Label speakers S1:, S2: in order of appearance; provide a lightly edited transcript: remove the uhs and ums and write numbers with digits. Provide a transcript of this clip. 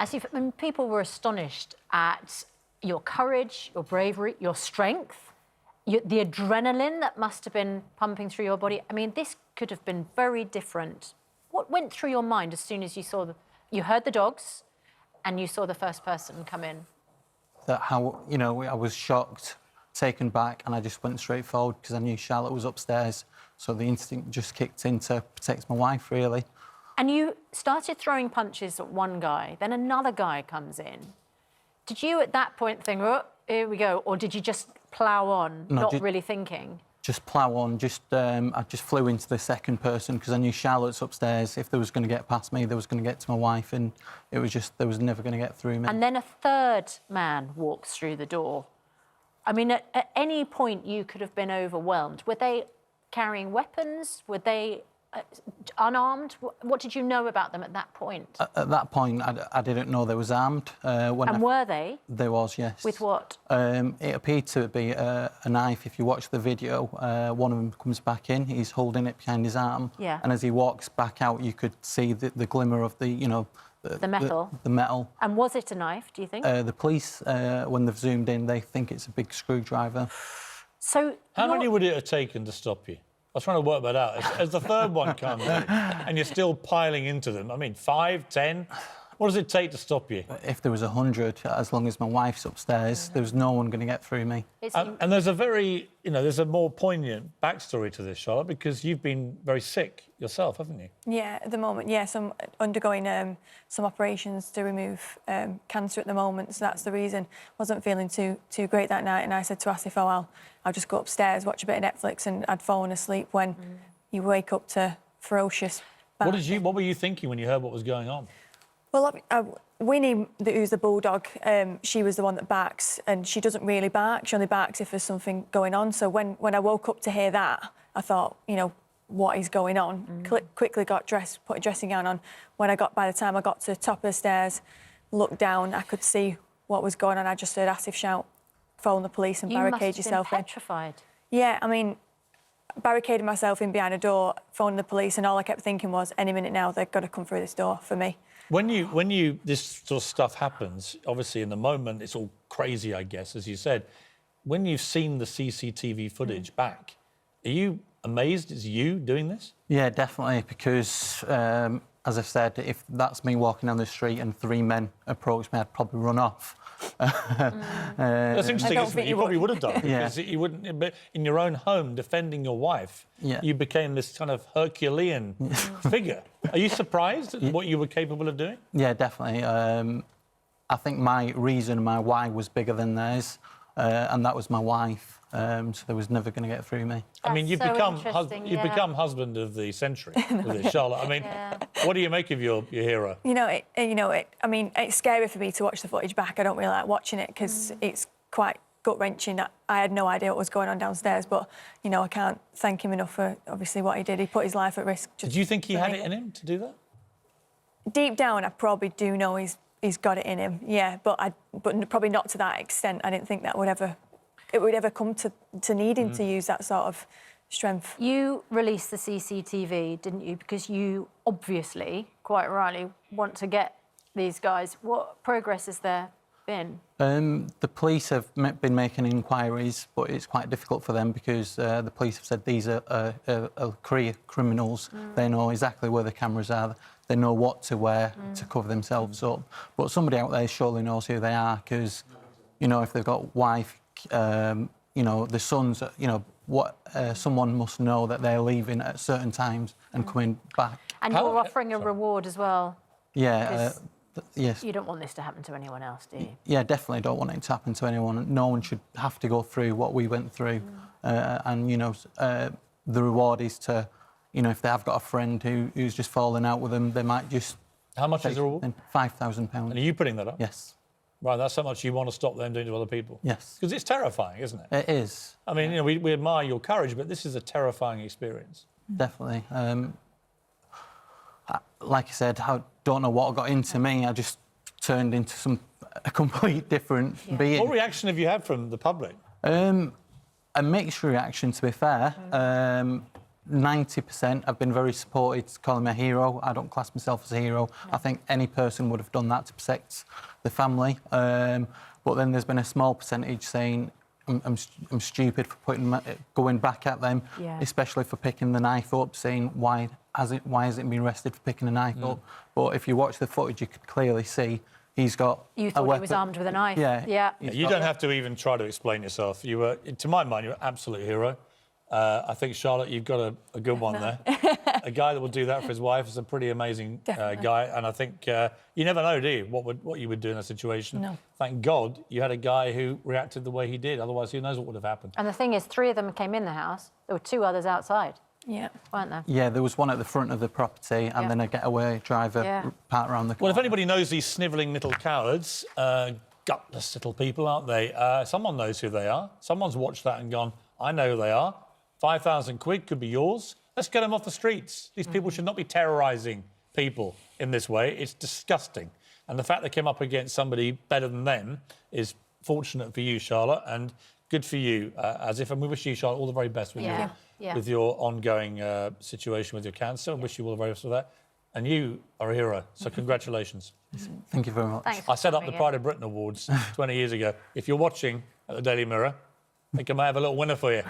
S1: Asif, I mean, people were astonished at your courage, your bravery, your strength, the adrenaline that must have been pumping through your body. I mean, this could have been very different. What went through your mind as soon as you saw you heard the dogs and you saw the first person come in?
S2: That how, you know, I was shocked, taken back, and I just went straight forward because I knew Charlotte was upstairs. So the instinct just kicked in to protect my wife, really.
S1: And you started throwing punches at one guy, then another guy comes in. Did you at that point think, oh, here we go, or did you just plough on,
S2: no,
S1: not really thinking?
S2: Just plough on. I just flew into the second person because I knew Charlotte's upstairs. If there was going to get past me, there was going to get to my wife, and it was just, there was never going to get through me.
S1: And then a third man walks through the door. I mean, at any point you could have been overwhelmed. Were they carrying weapons? Were they unarmed? What did you know about them at that point?
S2: At that point, I didn't know they was armed.
S1: Were they?
S2: There was, yes.
S1: With what?
S2: It appeared to be a knife. If you watch the video, one of them comes back in. He's holding it behind his arm.
S1: Yeah.
S2: And as he walks back out, you could see the glimmer of the, you know...
S1: The metal?
S2: The metal.
S1: And was it a knife, do you think?
S2: The police, when they've zoomed in, they think it's a big screwdriver.
S1: So...
S3: How many would it have taken to stop you? I was trying to work that out. As the third one comes in and you're still piling into them, I mean, 5, 10? What does it take to stop you?
S2: If there was 100, as long as my wife's upstairs, there was no one going to get through me.
S3: And there's a very, you know, there's a more poignant backstory to this, Charlotte, because you've been very sick yourself, haven't you?
S4: Yeah, at the moment, yes. I'm undergoing some operations to remove cancer at the moment, so that's the reason. Wasn't feeling too great that night, and I said to Asif, oh, I'll just go upstairs, watch a bit of Netflix, and I'd fallen asleep when you wake up to ferocious...
S3: What were you thinking when you heard what was going on?
S4: Well, Winnie, who's the bulldog, she was the one that barks, and she doesn't really bark. She only barks if there's something going on. So when I woke up to hear that, I thought, you know, what is going on? Quickly got dressed, put a dressing gown on. By the time I got to the top of the stairs, looked down, I could see what was going on. I just heard Asif shout, phone the police and barricade yourself in.
S1: You must have been petrified.
S4: Yeah, I mean, barricading myself in behind a door, phoning the police, and all I kept thinking was, any minute now, they're going to come through this door for me.
S3: When this sort of stuff happens, obviously in the moment it's all crazy, I guess, as you said. When you've seen the CCTV footage back, are you amazed it's you doing this? Yeah,
S2: definitely, because as I've said, if that's me walking down the street and 3 men approach me, I'd probably run off.
S3: That's interesting, isn't it? You probably would have done, because
S2: yeah.
S3: you wouldn't. But in your own home, defending your wife, you became this kind of Herculean figure. Are you surprised at what you were capable of doing?
S2: Yeah, definitely. I think my why was bigger than theirs, and that was my wife. So there was never going to get through me.
S1: That's
S3: I mean, you've become husband of the century with this, Charlotte. I mean, what do you make of your hero?
S4: I mean, it's scary for me to watch the footage back. I don't really like watching it because it's quite gut-wrenching. I had no idea what was going on downstairs, but, you know, I can't thank him enough for, obviously, what he did. He put his life at risk.
S3: Did you think he had it in him to do that?
S4: Deep down, I probably do know he's got it in him, yeah, but probably not to that extent. I didn't think that it would ever come to needing to use that sort of strength.
S1: You released the CCTV, didn't you? Because you obviously, quite rightly, want to get these guys. What progress has there been?
S2: The police have been making inquiries, but it's quite difficult for them because the police have said these are career criminals. They know exactly where the cameras are. They know what to wear to cover themselves up. But somebody out there surely knows who they are because, you know, if they've got wife, you know, the sons, you know, someone must know that they're leaving at certain times and coming back.
S1: And you're offering a reward as well.
S2: Yeah, yes.
S1: You don't want this to happen to anyone else, do you?
S2: Yeah, definitely don't want it to happen to anyone. No one should have to go through what we went through. And, you know, the reward is to, you know, if they have got a friend who's just fallen out with them, they might just...
S3: How much is the reward?
S2: £5,000.
S3: And are you putting that up?
S2: Yes.
S3: Right, that's how much you want to stop them doing to other people?
S2: Yes.
S3: Because it's terrifying, isn't it?
S2: It is.
S3: I mean, you know, we admire your courage, but this is a terrifying experience.
S2: Definitely. Like I said, I don't know what got into me. I just turned into a complete different being.
S3: What reaction have you had from the public?
S2: A mixed reaction, to be fair. 90% have been very supportive, calling me a hero. I don't class myself as a hero. No. I think any person would have done that to protect the family. But then there's been a small percentage saying, I'm stupid for going back at them, especially for picking the knife up, saying, why hasn't been arrested for picking a knife up? But if you watch the footage, you could clearly see he's got
S1: You thought he was armed with a knife?
S2: Yeah.
S3: You don't have to even try to explain yourself. You were, to my mind, you're an absolute hero. I think, Charlotte, you've got a good one there. A guy that will do that for his wife is a pretty amazing guy. And I think you never know, do you, what you would do in a situation.
S4: No.
S3: Thank God you had a guy who reacted the way he did. Otherwise, who knows what would have happened.
S1: And the thing is, 3 of them came in the house. There were 2 others outside.
S4: Yeah.
S1: Weren't there?
S2: Yeah, there was one at the front of the property and then a getaway driver parked around the corner.
S3: Well, if anybody knows these snivelling little cowards, gutless little people, aren't they? Someone knows who they are. Someone's watched that and gone, I know who they are. 5,000 quid could be yours. Let's get them off the streets. These people should not be terrorising people in this way. It's disgusting. And the fact they came up against somebody better than them is fortunate for you, Charlotte, and good for you, Asif. And we wish you, Charlotte, all the very best with your ongoing situation with your cancer. And wish you all the very best with that. And you are a hero, so congratulations.
S2: Thank you very much.
S1: Thanks
S3: I set up the
S1: for
S3: Pride of Britain Awards 20 years ago. If you're watching at the Daily Mirror, I think I might have a little winner for you.